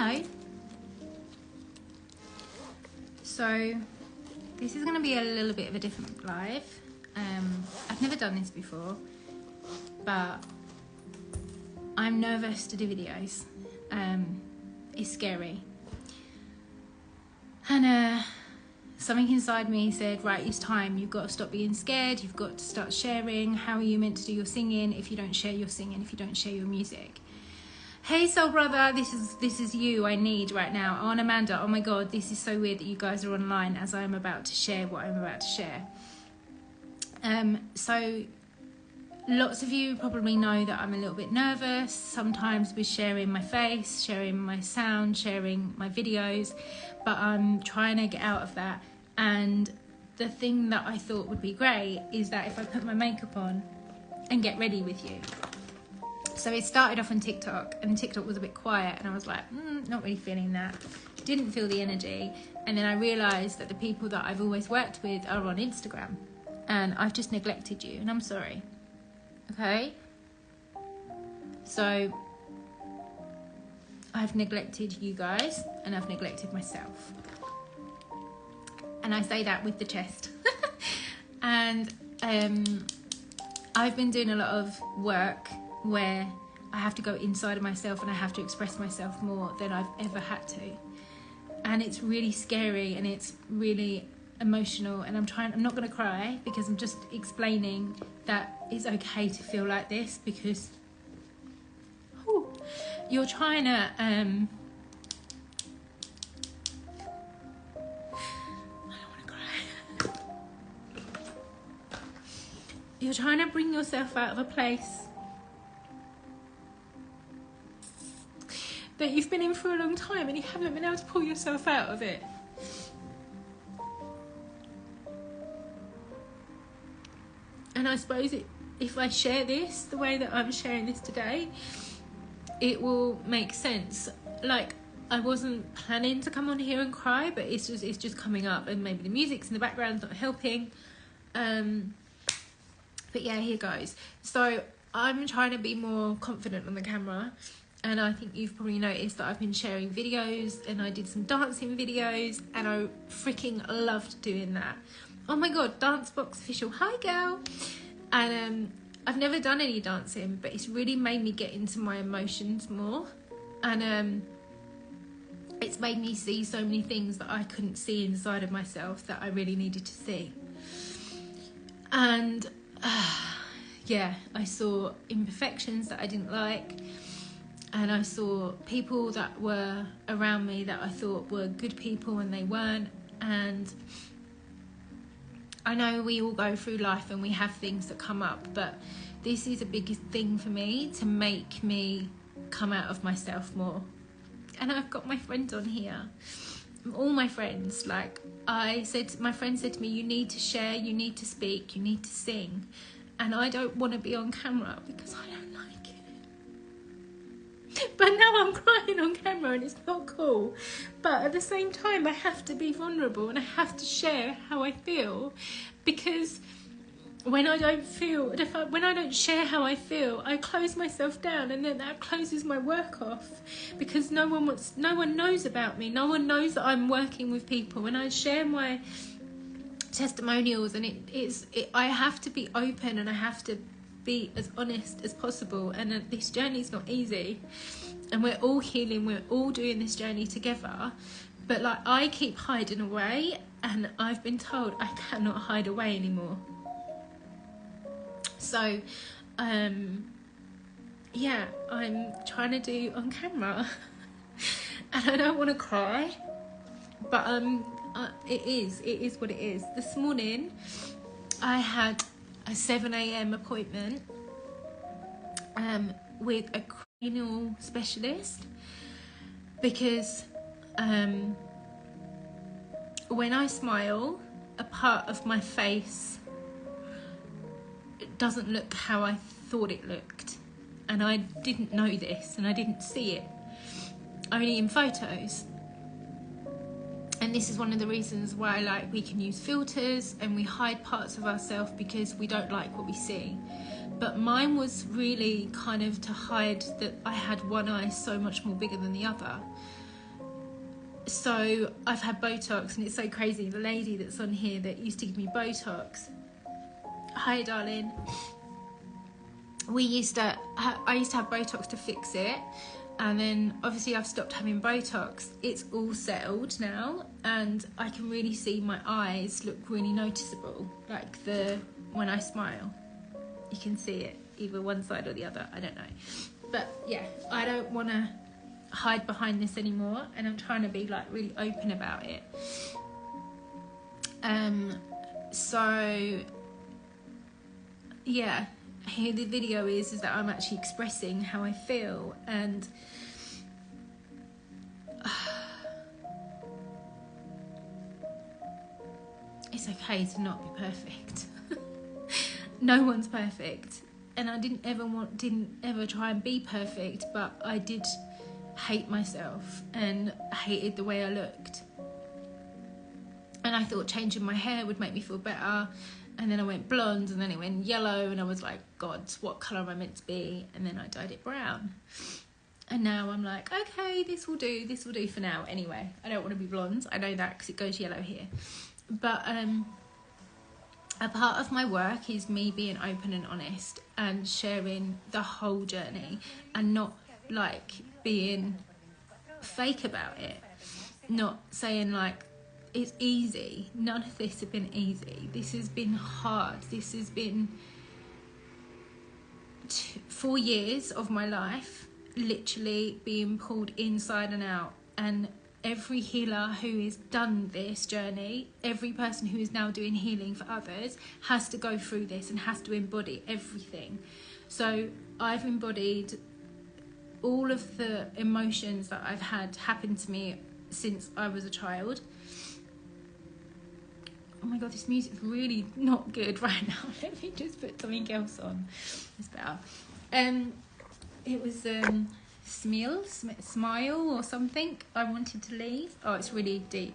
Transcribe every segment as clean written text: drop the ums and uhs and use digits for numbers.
Hello. So this is going to be a little bit of a different live. I've never done this before, but I'm nervous to do videos. It's scary. And something inside me said, right, it's time. You've got to stop being scared. You've got to start sharing. How are you meant to do your singing if you don't share your singing, if you don't share your music? Hey soul brother, this is you I need right now. Oh, and Amanda, oh my god, this is so weird that you guys are online as I'm about to share what I'm about to share. So lots of you probably know that I'm a little bit nervous sometimes with sharing my face, sharing my sound, sharing my videos, but I'm trying to get out of that. And the thing that I thought would be great is that if I put my makeup on and get ready with you. So it started off on TikTok, and TikTok was a bit quiet, and I was like, not really feeling that. Didn't feel the energy. And then I realised that the people that I've always worked with are on Instagram, and I've just neglected you, and I'm sorry. Okay? So I've neglected you guys, and I've neglected myself. And I say that with the chest. And I've been doing a lot of work where I have to go inside of myself and I have to express myself more than I've ever had to. And it's really scary and it's really emotional, and I'm not going to cry because I'm just explaining that it's okay to feel like this, because you're trying to I don't want to cry. You're trying to bring yourself out of a place that you've been in for a long time and you haven't been able to pull yourself out of it. And I suppose if I share this the way that I'm sharing this today, it will make sense. Like, I wasn't planning to come on here and cry, but it's just coming up, and maybe the music's in the background not helping. But yeah, here goes. So I'm trying to be more confident on the camera. And I think you've probably noticed that I've been sharing videos, and I did some dancing videos, and I freaking loved doing that. Oh my god, Dancebox Official, hi girl. And I've never done any dancing, but it's really made me get into my emotions more. And it's made me see so many things that I couldn't see inside of myself that I really needed to see. And yeah, I saw imperfections that I didn't like. And I saw people that were around me that I thought were good people and they weren't. And I know we all go through life and we have things that come up, but this is a big thing for me to make me come out of myself more. And I've got my friends on here, all my friends. Like my friend said to me, you need to share, you need to speak, you need to sing. And I don't want to be on camera because I don't like it. But now I'm crying on camera and it's not cool. But at the same time, I have to be vulnerable and I have to share how I feel, because when I don't share how I feel, I close myself down, and then that closes my work off, because no one knows about me. No one knows that I'm working with people. When I share my testimonials, and I have to be open and I have to be as honest as possible, and this journey is not easy, and we're all healing, we're all doing this journey together. But like, I keep hiding away, and I've been told I cannot hide away anymore. So yeah, I'm trying to do on camera and I don't want to cry, but it is what it is. This morning I had a 7 a.m. appointment with a cranial specialist, because when I smile, a part of my face doesn't look how I thought it looked, and I didn't know this, and I didn't see it only in photos. And this is one of the reasons why we can use filters and we hide parts of ourselves, because we don't like what we see. But mine was really kind of to hide that I had one eye so much more bigger than the other. So I've had Botox, and it's so crazy. The lady that's on here that used to give me Botox, hi darling, I used to have Botox to fix it, and then obviously I've stopped having Botox. It's all settled now, and I can really see my eyes look really noticeable, like when I smile you can see it either one side or the other, I don't know. But yeah, I don't want to hide behind this anymore, and I'm trying to be like really open about it. So yeah, here the video is that I'm actually expressing how I feel, and it's okay to not be perfect. No one's perfect, and I didn't ever try and be perfect, but I did hate myself and hated the way I looked, and I thought changing my hair would make me feel better, and then I went blonde, and then it went yellow, and I was like, God, what colour am I meant to be? And then I dyed it brown, and now I'm like, okay, this will do for now. Anyway, I don't want to be blonde, I know that, because it goes yellow here. But a part of my work is me being open and honest and sharing the whole journey, and not like being fake about it, not saying like it's easy. None of this has been easy. This has been hard. This has been 4 years of my life literally being pulled inside and out, and every healer who has done this journey, every person who is now doing healing for others, has to go through this and has to embody everything. So I've embodied all of the emotions that I've had happen to me since I was a child. Oh my God, this music's really not good right now. Let me just put something else on. It's better. It was Smile or something. I wanted to leave. Oh, it's really deep.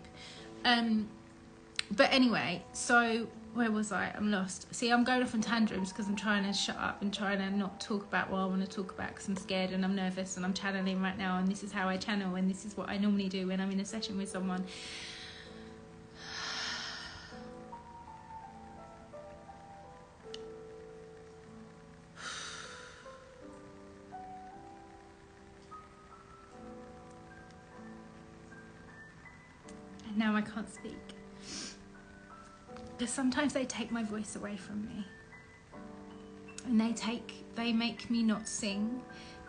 But anyway, so where was I? I'm lost. See, I'm going off on tantrums because I'm trying to shut up and trying to not talk about what I want to talk about, because I'm scared and I'm nervous and I'm channeling right now, and this is how I channel, and this is what I normally do when I'm in a session with someone. And now I can't speak, because sometimes they take my voice away from me, and they make me not sing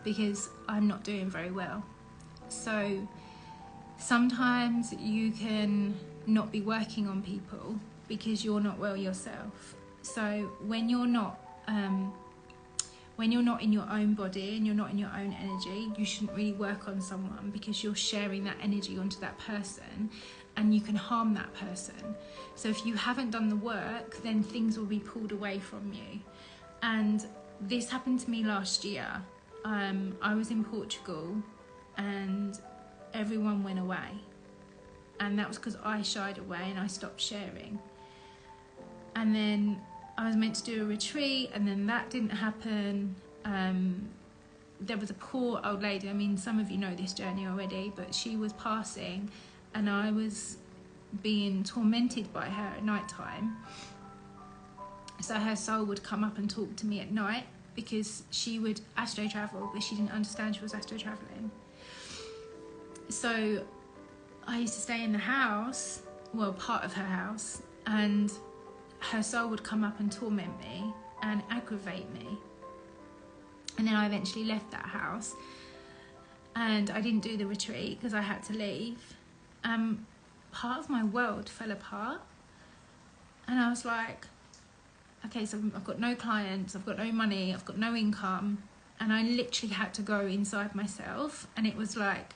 because I'm not doing very well. So sometimes you can not be working on people because you're not well yourself. So when you're not in your own body and you're not in your own energy, you shouldn't really work on someone, because you're sharing that energy onto that person and you can harm that person. So if you haven't done the work, then things will be pulled away from you. And this happened to me last year. I was in Portugal and everyone went away, and that was because I shied away and I stopped sharing. And then I was meant to do a retreat, and then that didn't happen. There was a poor old lady, I mean, some of you know this journey already, but she was passing and I was being tormented by her at night time. So her soul would come up and talk to me at night, because she would astro travel, but she didn't understand she was astro traveling. So I used to stay in the house, well, part of her house, and her soul would come up and torment me and aggravate me. And then I eventually left that house, and I didn't do the retreat because I had to leave. Part of my world fell apart, and I was like, okay, so I've got no clients, I've got no money, I've got no income, and I literally had to go inside myself, and it was like,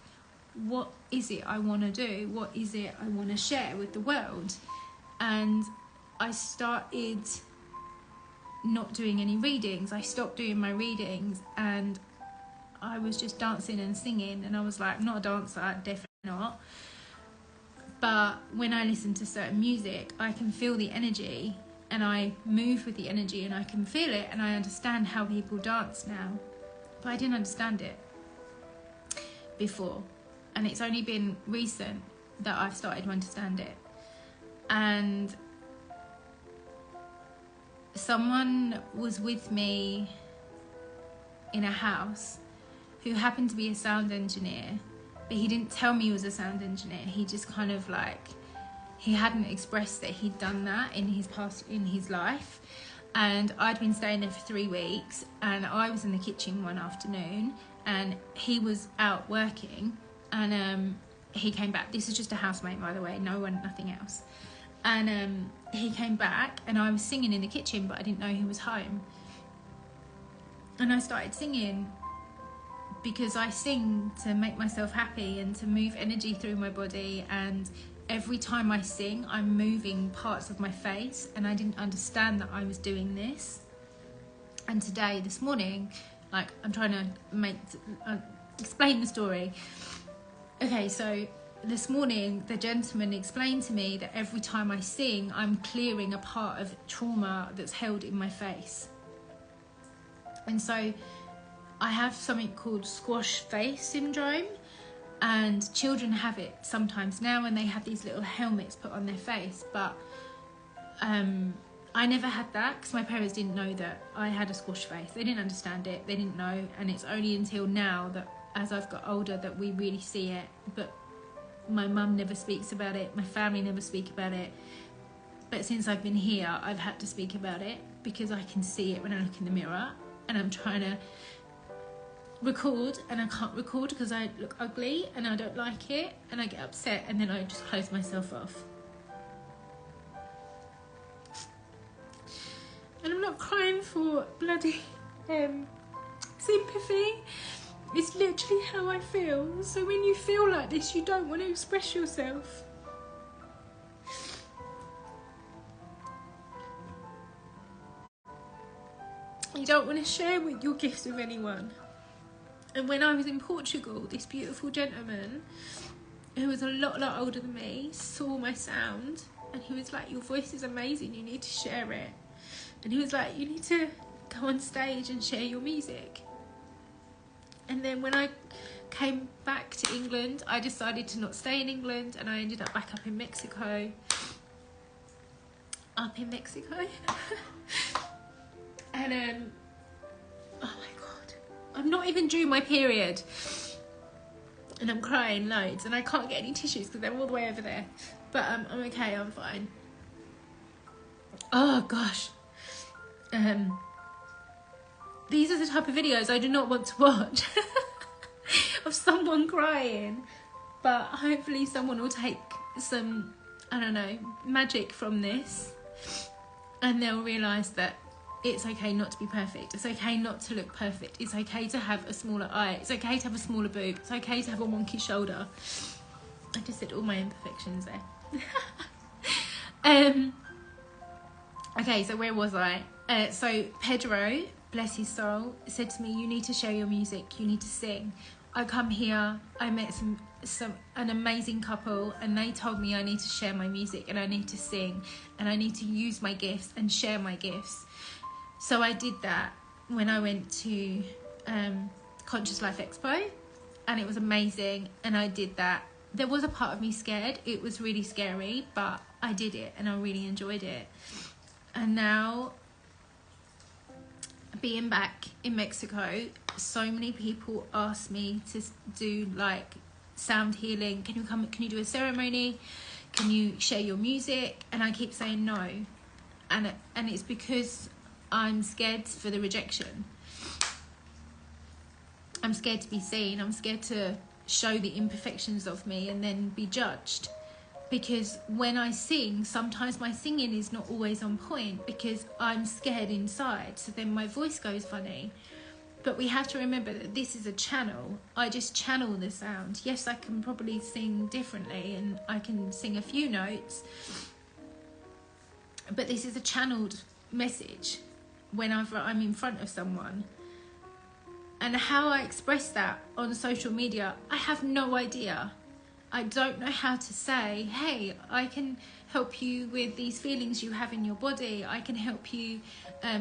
what is it I want to do? What is it I want to share with the world? And I started not doing any readings. I stopped doing my readings, and I was just dancing and singing, and I was like, I'm not a dancer, definitely not. But when I listen to certain music, I can feel the energy, and I move with the energy, and I can feel it, and I understand how people dance now. But I didn't understand it before, and it's only been recent that I've started to understand it. And someone was with me in a house who happened to be a sound engineer, but he didn't tell me he was a sound engineer. He just kind of like, he hadn't expressed that he'd done that in his life. And I'd been staying there for 3 weeks, and I was in the kitchen one afternoon, and he was out working, and he came back. This is just a housemate, by the way, nothing else. And he came back, and I was singing in the kitchen, but I didn't know he was home. And I started singing because I sing to make myself happy and to move energy through my body, and every time I sing, I'm moving parts of my face, and I didn't understand that I was doing this. And today, this morning, like, I'm trying to explain the story. Okay, so this morning, the gentleman explained to me that every time I sing, I'm clearing a part of trauma that's held in my face. And so I have something called squash face syndrome, and children have it sometimes now, and they have these little helmets put on their face. But I never had that because my parents didn't know that I had a squash face. They didn't understand it. They didn't know. And it's only until now that, as I've got older, that we really see it. But my mum never speaks about it. My family never speak about it. But since I've been here, I've had to speak about it because I can see it when I look in the mirror, and I'm trying to record, and I can't record because I look ugly and I don't like it, and I get upset, and then I just close myself off. And I'm not crying for bloody sympathy. It's literally how I feel. So when you feel like this, you don't want to express yourself. You don't want to share with your gifts with anyone. And when I was in Portugal, this beautiful gentleman, who was a lot older than me, saw my sound, and he was like, your voice is amazing, you need to share it. And he was like, you need to go on stage and share your music. And then when I came back to England, I decided to not stay in England, and I ended up back up in Mexico. And oh my God, I'm not even due my period, and I'm crying loads, and I can't get any tissues because they're all the way over there. But I'm okay, I'm fine. Oh gosh. These are the type of videos I do not want to watch of someone crying, but hopefully someone will take some, I don't know, magic from this, and they'll realise that it's okay not to be perfect. It's okay not to look perfect. It's okay to have a smaller eye. It's okay to have a smaller boob. It's okay to have a wonky shoulder. I just said all my imperfections there. Okay, so where was I? So Pedro, bless his soul, said to me, you need to share your music. You need to sing. I come here, I met an amazing couple, and they told me I need to share my music, and I need to sing, and I need to use my gifts and share my gifts. So I did that when I went to Conscious Life Expo, and it was amazing, and I did that. There was a part of me scared. It was really scary, but I did it, and I really enjoyed it. And now, being back in Mexico, so many people ask me to do like sound healing. Can you do a ceremony? Can you share your music? And I keep saying no. And it's because I'm scared for the rejection. I'm scared to be seen. I'm scared to show the imperfections of me and then be judged. Because when I sing, sometimes my singing is not always on point because I'm scared inside. So then my voice goes funny. But we have to remember that this is a channel. I just channel the sound. Yes, I can probably sing differently, and I can sing a few notes. But this is a channeled message whenever I'm in front of someone. And how I express that on social media, I have no idea. I don't know how to say, hey, I can help you with these feelings you have in your body. I can help you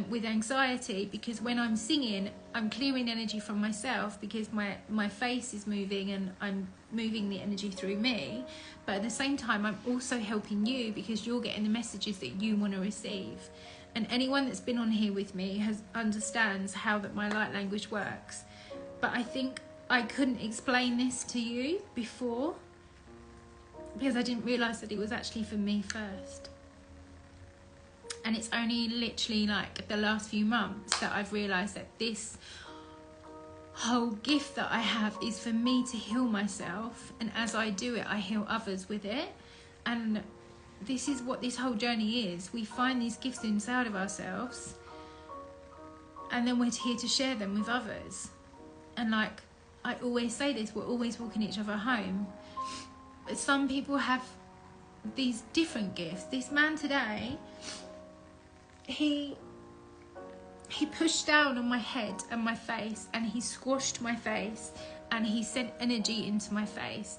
with anxiety, because when I'm singing, I'm clearing energy from myself, because my face is moving and I'm moving the energy through me. But at the same time, I'm also helping you, because you're getting the messages that you want to receive. And anyone that's been on here with me understands how that my light language works. But I think I couldn't explain this to you before, because I didn't realise that it was actually for me first. And it's only literally like the last few months that I've realised that this whole gift that I have is for me to heal myself, and as I do it, I heal others with it. And this is what this whole journey is. We find these gifts inside of ourselves, and then we're here to share them with others. And like I always say this, we're always walking each other home. But some people have these different gifts. This man today, he pushed down on my head and my face, and he squashed my face, and he sent energy into my face,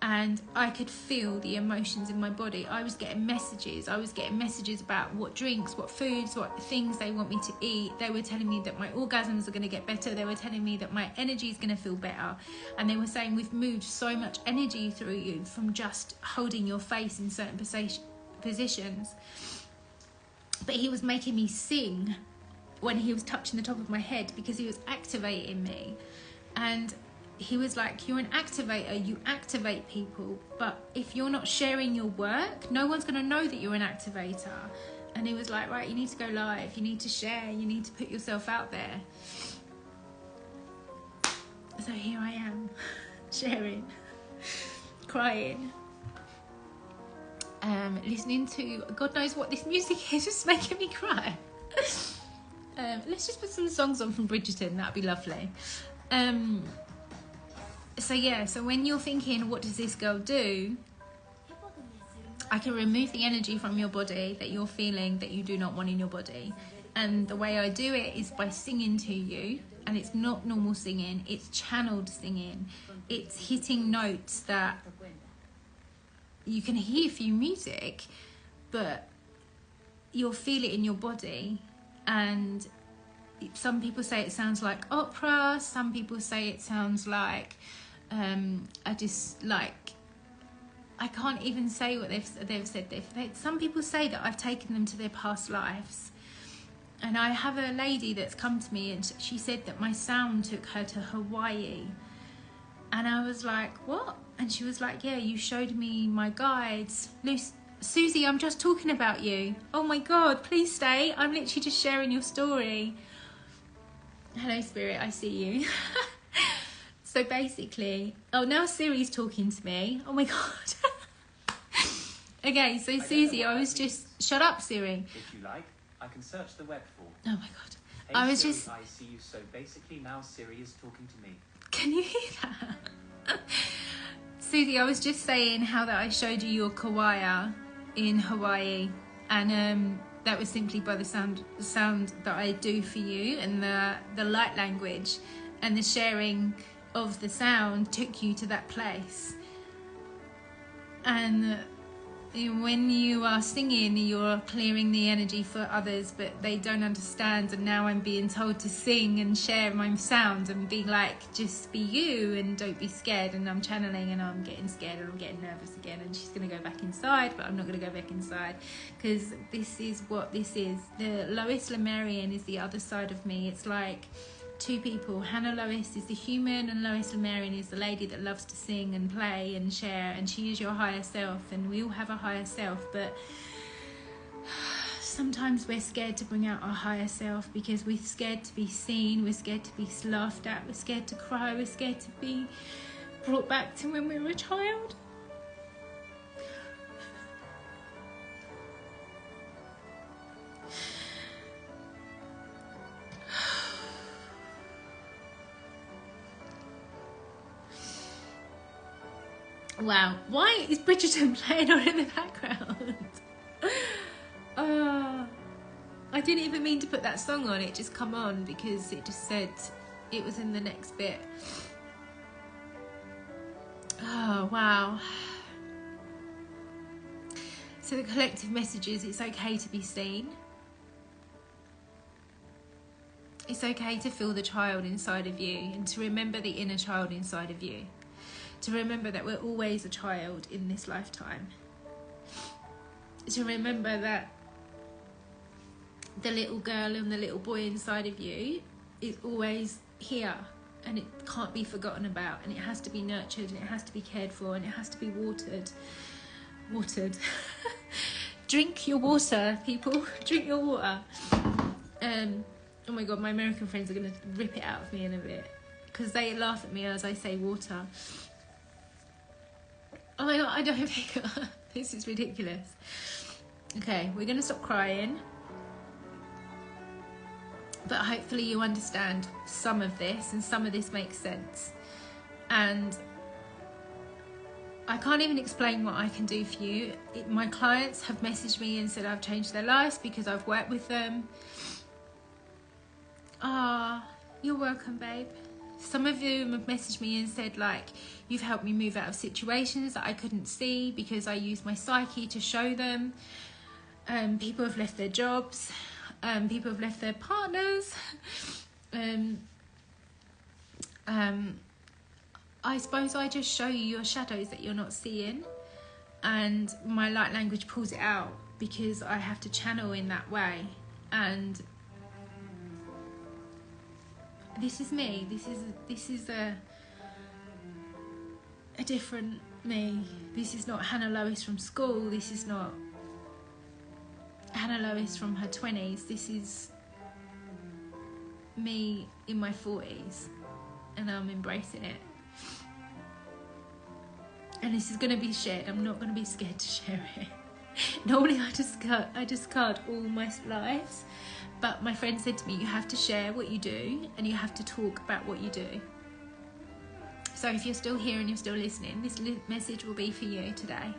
and I could feel the emotions in my body. I was getting messages about what drinks, what foods, what things they want me to eat. They were telling me that my orgasms are going to get better. They were telling me that my energy is going to feel better, and they were saying, we've moved so much energy through you from just holding your face in certain positions. But he was making me sing when he was touching the top of my head, because he was activating me. And he was like, you're an activator, you activate people, but if you're not sharing your work, no one's going to know that you're an activator. And he was like, right, you need to go live, you need to share, you need to put yourself out there. So here I am, sharing, crying, listening to God knows what this music is, just making me cry. Let's just put some songs on from Bridgerton, that'd be lovely. So when you're thinking, what does this girl do? I can remove the energy from your body that you're feeling that you do not want in your body. And the way I do it is by singing to you. And it's not normal singing, it's channeled singing. It's hitting notes that you can hear through music, but you'll feel it in your body. And some people say it sounds like opera, some people say it sounds like I can't even say what they've said. Some people say that I've taken them to their past lives. And I have a lady that's come to me, and she said that my sound took her to Hawaii. And I was like, what? And she was like, yeah, you showed me my guides. Susie, I'm just talking about you. Oh my God, please stay. I'm literally just sharing your story. Hello, Spirit, I see you. So basically, oh, now Siri's talking to me. Oh my God. Okay, so Susie, I was just, shut up, Siri. If you like, I can search the web for. Oh my God. Hey, I was Siri, just. I see you. So basically, now Siri is talking to me. Can you hear that? Susie, I was just saying how that I showed you your kawaii in Hawaii, and that was simply by the sound that I do for you, and the light language and the sharing of the sound took you to that place. And when you are singing, you're clearing the energy for others, but they don't understand. And now I'm being told to sing and share my sound and be like, just be you and don't be scared. And I'm channeling, and I'm getting scared, and I'm getting nervous again, and she's going to go back inside, but I'm not going to go back inside, because this is what this is. The Lois Lemurian is the other side of me. It's like two people. Hannah Lois is the human, and Lois Lemurian is the lady that loves to sing and play and share, and she is your higher self. And we all have a higher self, but sometimes we're scared to bring out our higher self because we're scared to be seen, we're scared to be laughed at, we're scared to cry, we're scared to be brought back to when we were a child. Wow, why is Bridgerton playing on in the background? I didn't even mean to put that song on, it just come on because it just said it was in the next bit. Oh, wow. So the collective message is it's okay to be seen. It's okay to feel the child inside of you and to remember the inner child inside of you. To remember that we're always a child in this lifetime. To remember that the little girl and the little boy inside of you is always here, and it can't be forgotten about, and it has to be nurtured, and it has to be cared for, and it has to be watered. Drink your water, people. Drink your water. Oh my god, my American friends are going to rip it out of me in a bit because they laugh at me as I say water. Oh my god, I don't think this is ridiculous. Okay, we're going to stop crying. But hopefully you understand some of this, and some of this makes sense. And I can't even explain what I can do for you. My clients have messaged me and said I've changed their lives because I've worked with them. You're welcome, babe. Some of them have messaged me and said, like, you've helped me move out of situations that I couldn't see because I used my psyche to show them. People have left their jobs. People have left their partners. I suppose I just show you your shadows that you're not seeing, and my light language pulls it out because I have to channel in that way. And this is me. This is a different me. This is not Hannah Lois from school. This is not Hannah Lois from her 20s. This is me in my 40s, and I'm embracing it. And this is going to be shared. I'm not going to be scared to share it. Normally I discard all my lives, but my friend said to me, you have to share what you do and you have to talk about what you do. So if you're still here and you're still listening, this message will be for you today.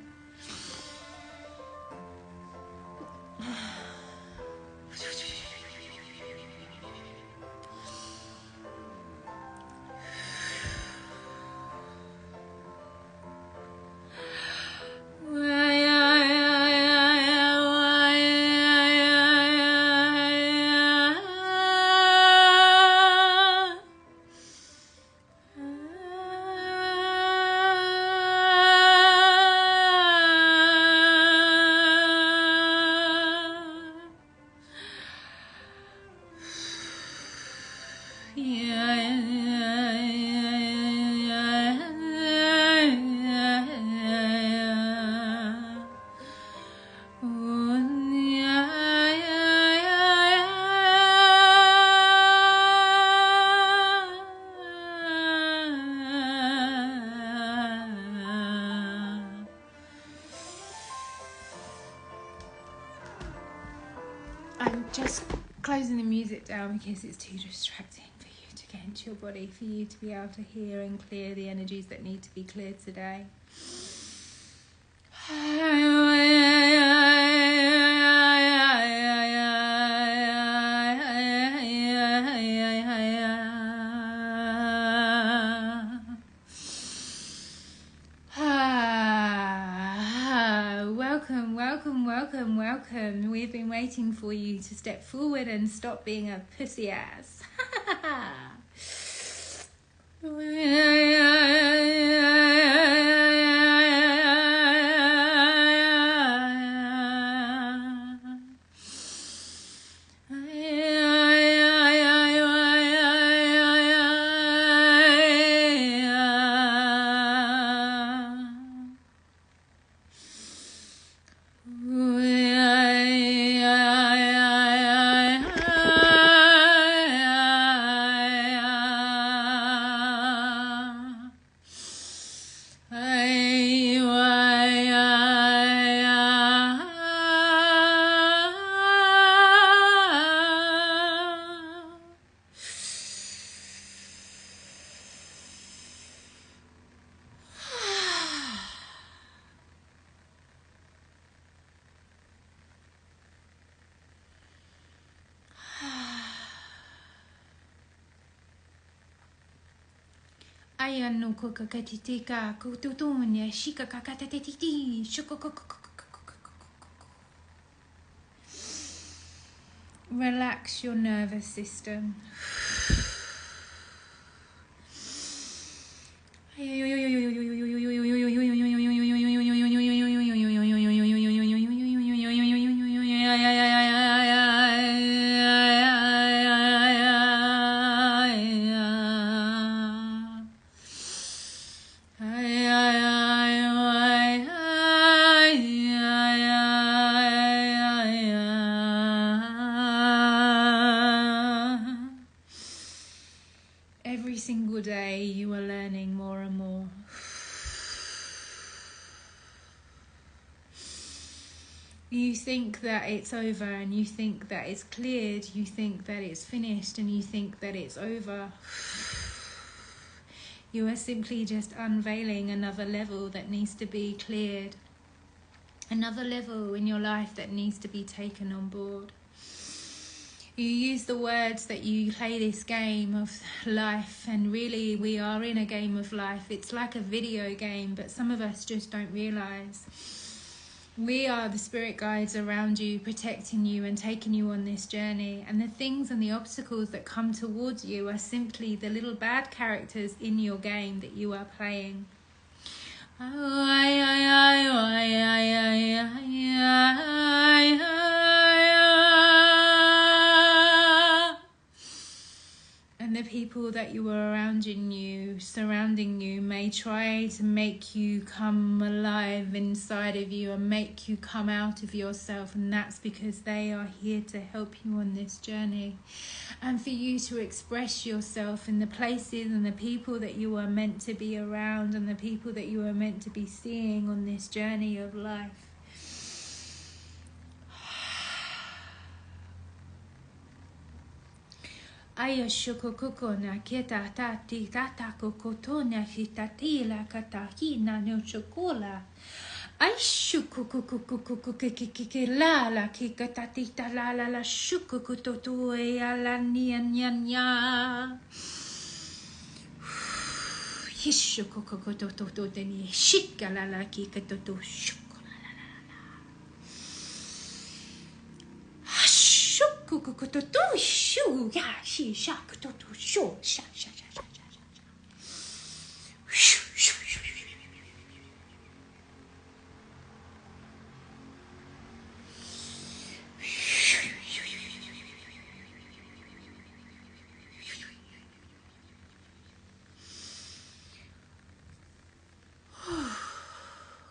I'm just closing the music down because it's too distracting for you to get into your body, for you to be able to hear and clear the energies that need to be cleared today. Welcome. We've been waiting for you to step forward and stop being a pussy ass. Aya no kokakatitika, kututunya, shika kakatatiti, Relax your nervous system. Every single day you are learning more and more. You think that it's over and you think that it's cleared, you think that it's finished and you think that it's over. You are simply just unveiling another level that needs to be cleared. Another level in your life that needs to be taken on board. You use the words that you play this game of life, and really we are in a game of life. It's like a video game, but some of us just don't realise. We are the spirit guides around you, protecting you and taking you on this journey. And the things and the obstacles that come towards you are simply the little bad characters in your game that you are playing. And the people that you are surrounding you may try to make you come alive inside of you and make you come out of yourself, and that's because they are here to help you on this journey and for you to express yourself in the places and the people that you are meant to be around and the people that you are meant to be seeing on this journey of life. Aya shukokoko na kita tati tata kokotona hitatila katahina no chokola. Ay shukokokokokokokikikila la kikatatita la la la shukokototo ya la nya nya nya. Hishukokokototo teni shika la la kikatoto shuk.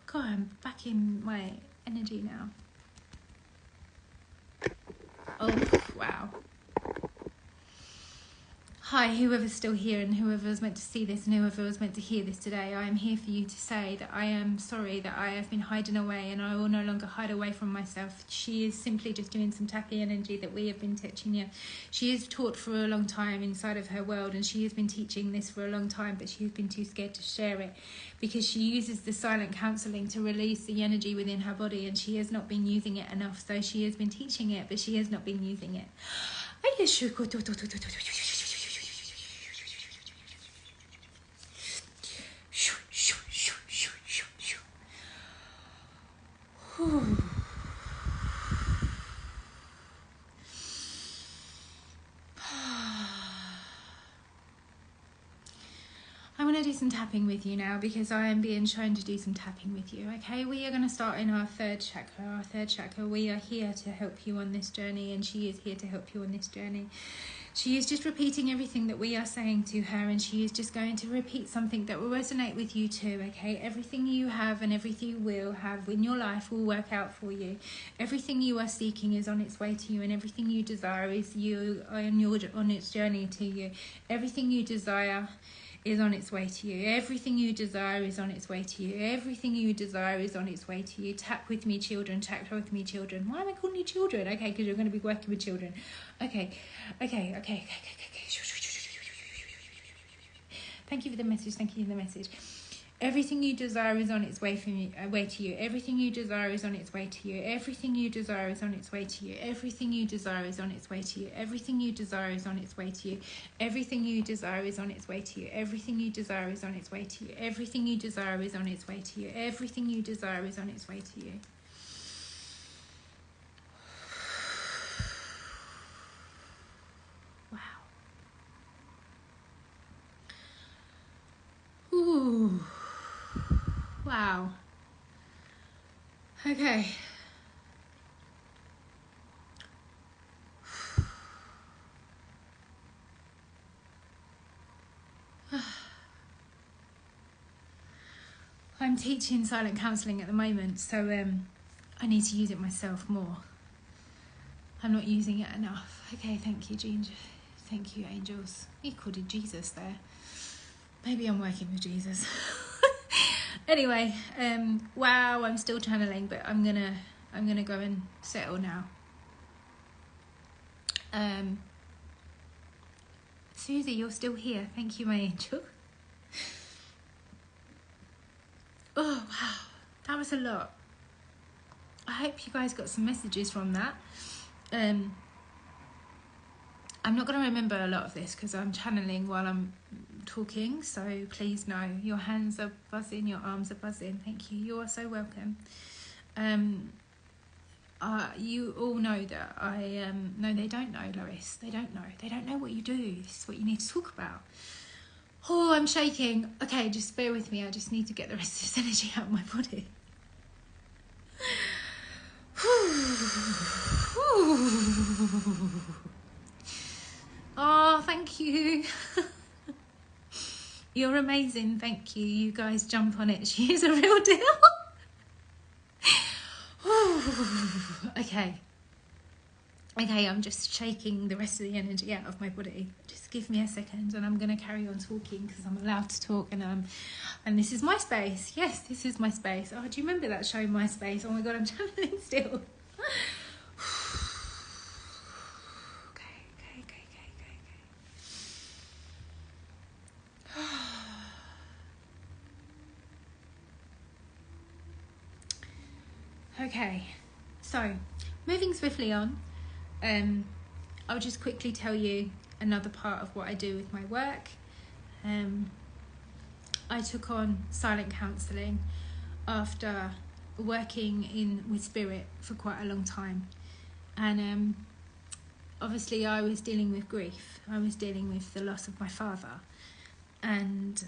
God, I'm back in my energy now. Oh, wow. Hi, whoever's still here and whoever was meant to see this and whoever was meant to hear this today. I am here for you to say that I am sorry that I have been hiding away, and I will no longer hide away from myself. She is simply just doing some tacky energy that we have been teaching you. She has taught for a long time inside of her world, and she has been teaching this for a long time, but she has been too scared to share it because she uses the silent counselling to release the energy within her body, and she has not been using it enough. So she has been teaching it, but she has not been using it. I want to do some tapping with you now because I am being shown to do some tapping with you, okay? We are going to start in our third chakra. Our third chakra, we are here to help you on this journey, and she is here to help you on this journey. She is just repeating everything that we are saying to her, and she is just going to repeat something that will resonate with you too, okay? Everything you have and everything you will have in your life will work out for you. Everything you are seeking is on its way to you, and everything you desire is on its journey to you. Everything you desire is on its way to you. Everything you desire is on its way to you. Everything you desire is on its way to you. Tap with me, children. Tap with me, children. Why am I calling you children? Okay, because you're going to be working with children. Okay. Thank you for the message. Thank you for the message. Everything you desire is on its way to you. Everything you desire is on its way to you. Everything you desire is on its way to you. Everything you desire is on its way to you. Everything you desire is on its way to you. Everything you desire is on its way to you. Everything you desire is on its way to you. Everything you desire is on its way to you. Everything you desire is on its way to you. Wow. Ooh. Wow. Okay. I'm teaching silent counselling at the moment, so I need to use it myself more. I'm not using it enough. Okay, thank you, Ginger. Thank you, angels. You called it Jesus there. Maybe I'm working with Jesus. Anyway, wow, I'm still channeling, but I'm gonna go and settle now. Susie, you're still here. Thank you, my angel. Oh wow, that was a lot. I hope you guys got some messages from that. I'm not going to remember a lot of this because I'm channeling while I'm talking, so please know your hands are buzzing, your arms are buzzing. Thank you. You are so welcome. You all know that I no, they don't know, Lois. They don't know what you do. This is what you need to talk about. Oh, I'm shaking. Okay, just bear with me. I just need to get the rest of this energy out of my body. Oh, thank you. You're amazing. Thank you. You guys jump on it. She is a real deal. Okay, I'm just shaking the rest of the energy out of my body. Just give me a second and I'm going to carry on talking because I'm allowed to talk, and this is my space. Yes, this is my space. Oh, do you remember that show, My Space? Oh my God, I'm channeling still. Okay, so moving swiftly on, I'll just quickly tell you another part of what I do with my work. I took on silent counselling after working with spirit for quite a long time, and obviously I was dealing with grief. I was dealing with the loss of my father, and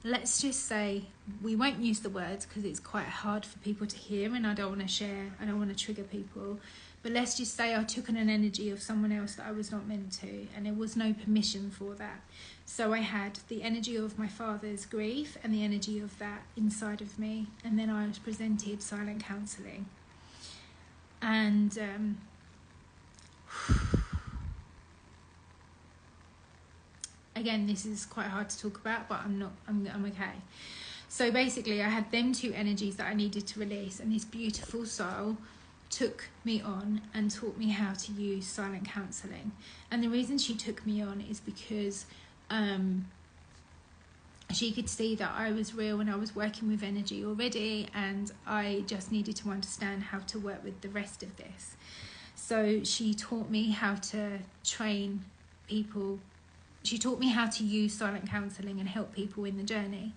let's just say, we won't use the words because it's quite hard for people to hear and I don't want to trigger people, but let's just say I took on an energy of someone else that I was not meant to, and there was no permission for that. So I had the energy of my father's grief and the energy of that inside of me, and then I was presented silent counselling. And again, this is quite hard to talk about, but I'm okay. So basically, I had them two energies that I needed to release, and this beautiful soul took me on and taught me how to use silent counselling. And the reason she took me on is because she could see that I was real and I was working with energy already, and I just needed to understand how to work with the rest of this. So she taught me how to train people. She taught me how to use silent counselling and help people in the journey.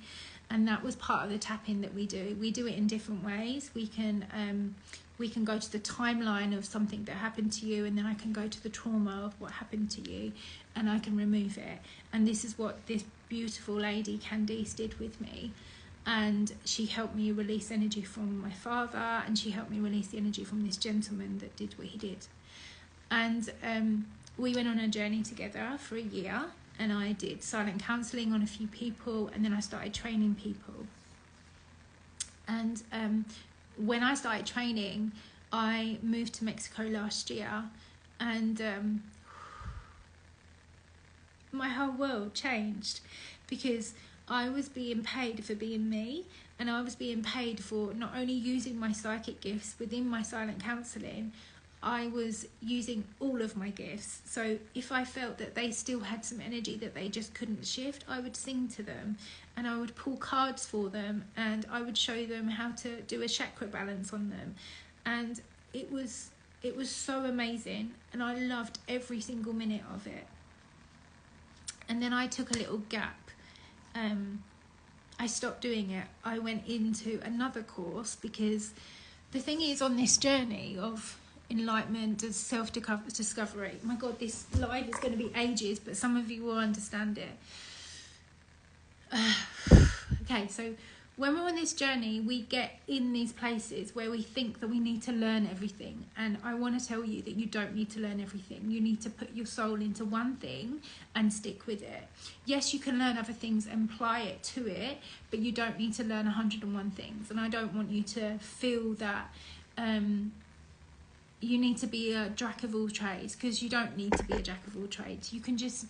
And that was part of the tapping that we do. We do it in different ways. We can go to the timeline of something that happened to you, and then I can go to the trauma of what happened to you, and I can remove it. And this is what this beautiful lady, Candice, did with me. And she helped me release energy from my father, and she helped me release the energy from this gentleman that did what he did. And we went on a journey together for a year, and I did silent counselling on a few people, and then I started training people. And when I started training, I moved to Mexico last year, and my whole world changed, because I was being paid for being me, and I was being paid for not only using my psychic gifts within my silent counselling, I was using all of my gifts. So if I felt that they still had some energy that they just couldn't shift, I would sing to them, and I would pull cards for them, and I would show them how to do a chakra balance on them. And it was so amazing, and I loved every single minute of it. And then I took a little gap. I stopped doing it. I went into another course, because the thing is, on this journey of enlightenment and self-discovery, my God, this live is going to be ages, but some of you will understand it. Okay, so when we're on this journey, we get in these places where we think that we need to learn everything. And I want to tell you that you don't need to learn everything. You need to put your soul into one thing and stick with it. Yes, you can learn other things and apply it to it, but you don't need to learn 101 things. And I don't want you to feel that you need to be a jack of all trades, because you don't need to be a jack of all trades. You can just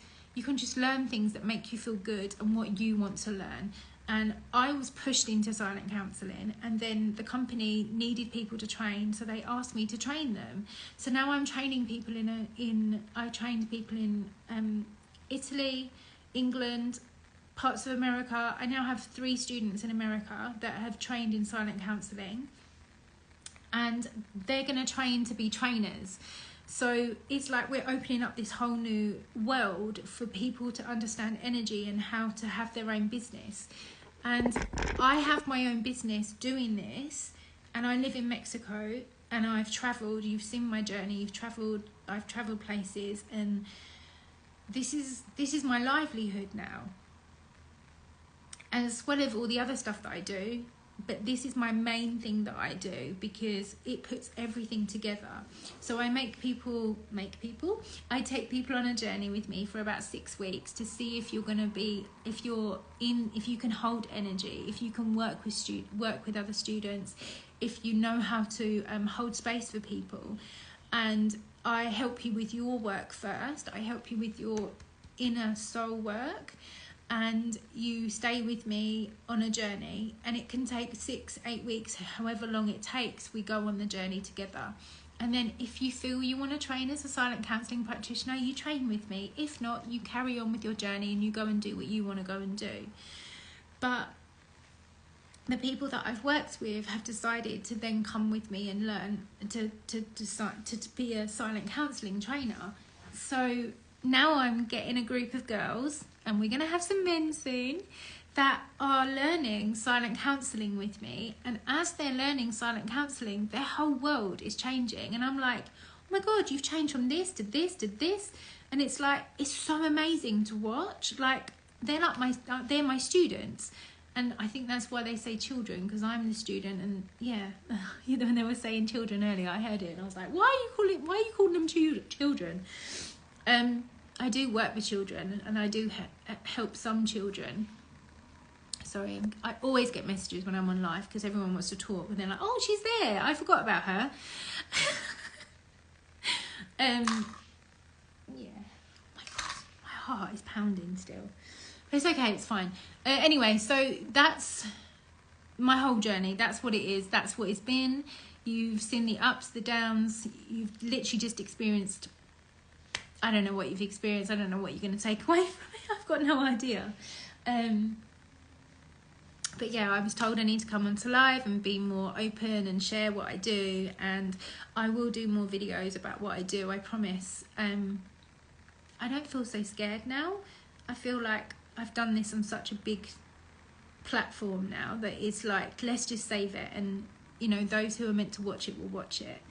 learn things that make you feel good and what you want to learn. And I was pushed into silent counselling, and then the company needed people to train, so they asked me to train them. So now I'm training people I trained people in Italy, England, parts of America. I now have 3 students in America that have trained in silent counselling, and they're going to train to be trainers. So it's like we're opening up this whole new world for people to understand energy and how to have their own business. And I have my own business doing this, and I live in Mexico, and I've travelled. You've seen my journey. I've travelled places, and this is my livelihood now, as well as all the other stuff that I do. But this is my main thing that I do, because it puts everything together. So I I take people on a journey with me for about 6 weeks to see if you can hold energy, if you can work with other students, if you know how to hold space for people. And I help you with your work first. I help you with your inner soul work. And you stay with me on a journey, and it can take 6-8 weeks, however long it takes. We go on the journey together. And then if you feel you want to train as a silent counselling practitioner, you train with me. If not, you carry on with your journey and you go and do what you want to go and do. But the people that I've worked with have decided to then come with me and learn to be a silent counselling trainer. So now I'm getting a group of girls, and we're going to have some men soon, that are learning silent counselling with me. And as they're learning silent counselling, their whole world is changing. And I'm like, oh my God, you've changed from this to this to this. And it's like, it's so amazing to watch. Like, they're my students. And I think that's why they say children, because I'm the student. And yeah, when they were saying children earlier, I heard it and I was like, why are you calling them children? I do work with children, and I do help some children. Sorry, I always get messages when I'm on live, because everyone wants to talk, and they're like, oh, she's there, I forgot about her. Yeah, my God, my heart is pounding still. But it's okay, it's fine. Anyway, so that's my whole journey. That's what it is. That's what it's been. You've seen the ups, the downs. You've literally just experienced, I don't know what you've experienced. I don't know what you're going to take away from it. I've got no idea. But yeah, I was told I need to come onto live and be more open and share what I do. And I will do more videos about what I do, I promise. I don't feel so scared now. I feel like I've done this on such a big platform now that it's like, let's just save it. And, you know, those who are meant to watch it will watch it.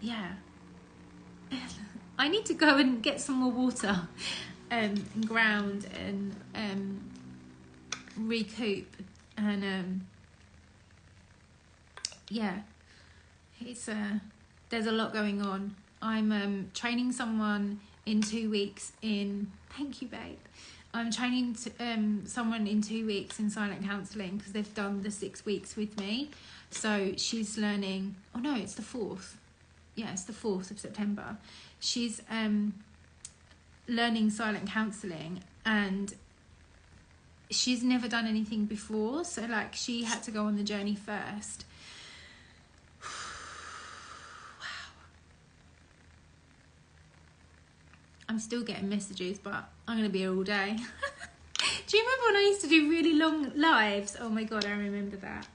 Yeah. I need to go and get some more water and ground and recoup. And yeah, it's there's a lot going on. I'm training someone in 2 weeks in, thank you babe, I'm training someone in 2 weeks in silent counselling, because they've done the 6 weeks with me. So she's learning, oh no, it's the 4th. Yeah, it's the 4th of September. She's learning silent counselling, and she's never done anything before. So like, she had to go on the journey first. I'm still getting messages, but I'm going to be here all day. Do you remember when I used to do really long lives? Oh my God, I remember that.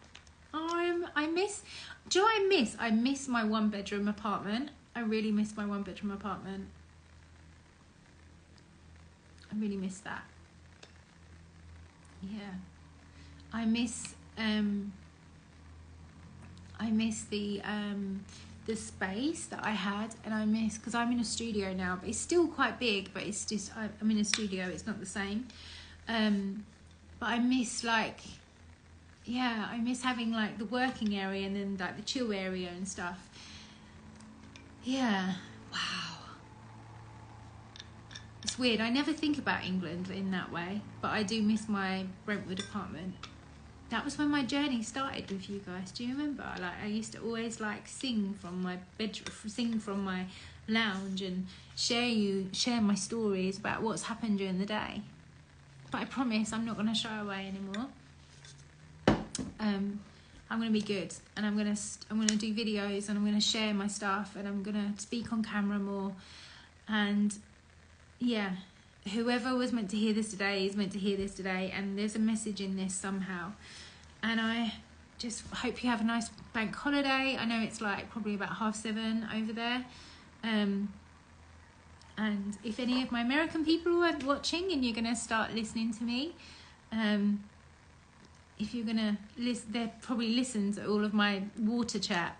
I miss... Do you know what I miss? I miss my 1-bedroom apartment. I really miss my 1-bedroom apartment. I really miss that. Yeah. I miss the space that I had, and I miss, because I'm in a studio now, but it's still quite big, but it's just, I'm in a studio, it's not the same. But I miss, like, yeah, I miss having like the working area and then like the chill area and stuff. Yeah. Wow. It's weird. I never think about England in that way, but I do miss my Brentwood apartment. That was when my journey started with you guys. Do you remember? Like, I used to always like sing from my bedroom, sing from my lounge, and share my stories about what's happened during the day. But I promise I'm not going to shy away anymore. I'm going to be good, and I'm going to do videos, and I'm going to share my stuff, and I'm going to speak on camera more. And yeah, whoever was meant to hear this today is meant to hear this today, and there's a message in this somehow. And I just hope you have a nice bank holiday. I know it's like probably about 7:30 over there. And if any of my American people are watching and you're going to start listening to me, if you're going to listen, they'll probably listen to all of my water chat.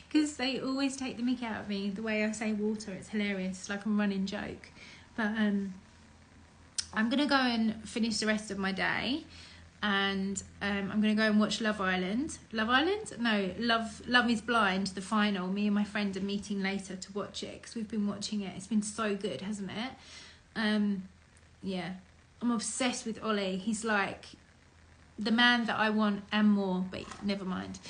Because they always take the mick out of me. The way I say water, it's hilarious. It's like a running joke. But I'm going to go and finish the rest of my day. And I'm going to go and watch Love Island. Love Island? No, Love is Blind, the final. Me and my friend are meeting later to watch it, because we've been watching it. It's been so good, hasn't it? Yeah. I'm obsessed with Ollie. He's like the man that I want and more, but never mind.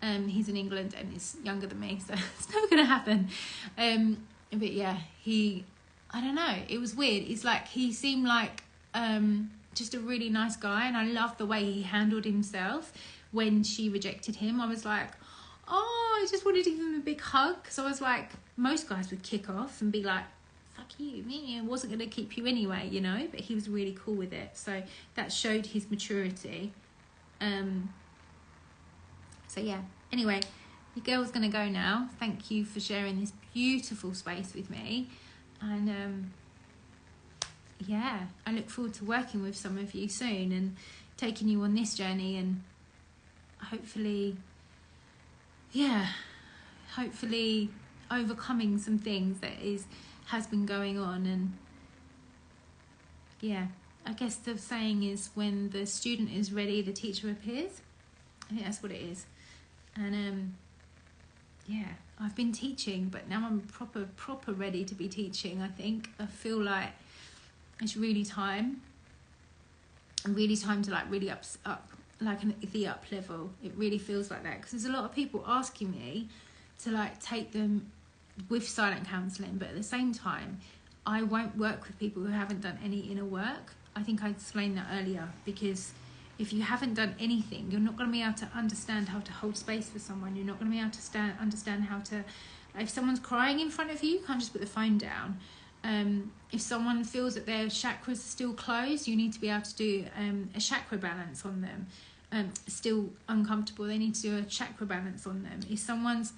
He's in England and he's younger than me, so it's never going to happen. But yeah, I don't know, it was weird. It's like, he seemed like just a really nice guy, and I love the way he handled himself when she rejected him. I was like, oh, I just wanted to give him a big hug, because I was like, most guys would kick off and be like, fuck you, I wasn't going to keep you anyway, you know, but he was really cool with it. So that showed his maturity. So yeah, anyway, your girl's going to go now. Thank you for sharing this beautiful space with me. And yeah, I look forward to working with some of you soon and taking you on this journey, and hopefully overcoming some things that has been going on. And yeah, I guess the saying is, when the student is ready, the teacher appears. I think that's what it is. And yeah, I've been teaching, but now I'm proper ready to be teaching. I think I feel like it's really time to like really up like the up level. It really feels like that, because there's a lot of people asking me to like take them with silent counselling, but at the same time I won't work with people who haven't done any inner work. I think I explained that earlier, because if you haven't done anything, you're not going to be able to understand how to hold space for someone. You're not going to be able to understand how to, if someone's crying in front of you, you can't just put the phone down. If someone feels that their chakras are still closed, you need to be able to do a chakra balance on them. Still uncomfortable, they need to do a chakra balance on them. If someone's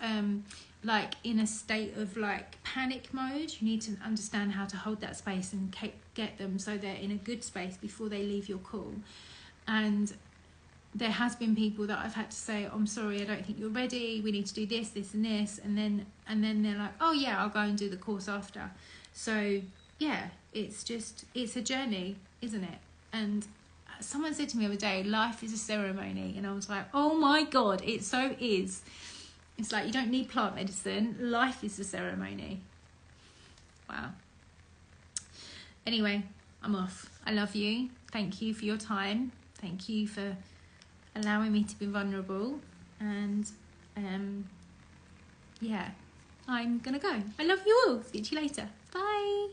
like in a state of like panic mode, you need to understand how to hold that space and get them so they're in a good space before they leave your call. And there has been people that I've had to say, I'm sorry, I don't think you're ready, we need to do this, this and this, and then they're like, oh yeah, I'll go and do the course after. So yeah, it's a journey, isn't it? And someone said to me the other day, life is a ceremony, and I was like, oh my God, it so is. It's like, you don't need plant medicine, life is a ceremony. Wow. Anyway, I'm off. I love you. Thank you for your time. Thank you for allowing me to be vulnerable. And yeah, I'm gonna go. I love you all. See you later. Bye.